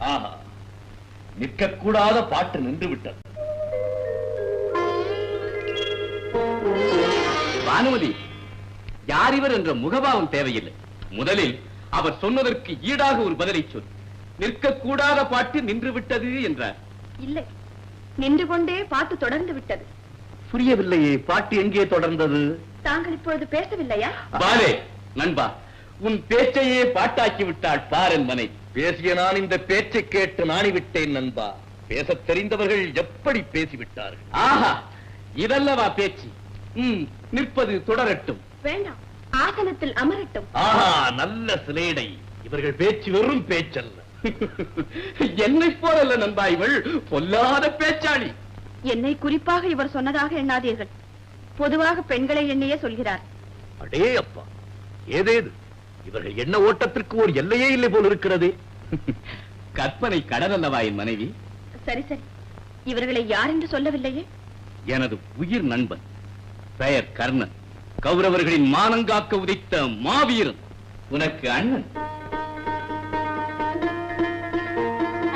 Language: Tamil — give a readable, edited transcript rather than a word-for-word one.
ஆஹா, நிற்கக்கூடாத பாட்டு நின்று விட்டது. பானுமதி, யார் இவர் என்ற முகபாவம் தேவையில்லை. முதலில் அவர் சொன்னதற்கு ஈடாக ஒரு பதிலை சொல். நிற்கக்கூடாத பாட்டு நின்று விட்டது என்றார். இல்லை, நின்று கொண்டே பாட்டு தொடர்ந்து விட்டது. புரியவில்லையே, பாட்டு எங்கே தொடர்ந்தது? தாங்கள் இப்பொழுது பேசவில்லையா? பாலே நண்பா, உன் பேச்சையே பாட்டாக்கி விட்டாள் பாரன் மனை. பேசிய நான் இந்த பேச்சை கேட்டு நாணிவிட்டேன் நண்பா. பேசத் தெரிந்தவர்கள் எப்படி பேசிவிட்டார்கள். ஆஹா, இதல்லவா பேச்சு. நிற்பது தொடரட்டும். வேண்டாம், ஆசனத்தில் அமரட்டும். ஆஹா, நல்ல சிலேடை. இவர்கள் பேச்சு வெறும் பேச்சல்ல. என்னை போலல்ல நண்பா, இவள் பொல்லாத பேச்சாளி. என்னை குறிப்பாக இவர் சொன்னதாக எண்ணாதீர்கள். பொதுவாக பெண்களை எண்ணியே சொல்கிறார். அடே அப்பா, ஏதேது இவர்கள் எண்ண ஓட்டத்திற்கு ஒரு எல்லையே இல்லை போல் இருக்கிறதே. கற்பனை கடலல்லவா என் மனைவி. சரி சரி, இவர்களை யார் என்று சொல்லவில்லையே. எனது உயிர் நண்பன், பெயர் கர்ணன். கௌரவர்களின் மானங்காக்க உதைத்த மாவீரன். உனக்கு அண்ணன்.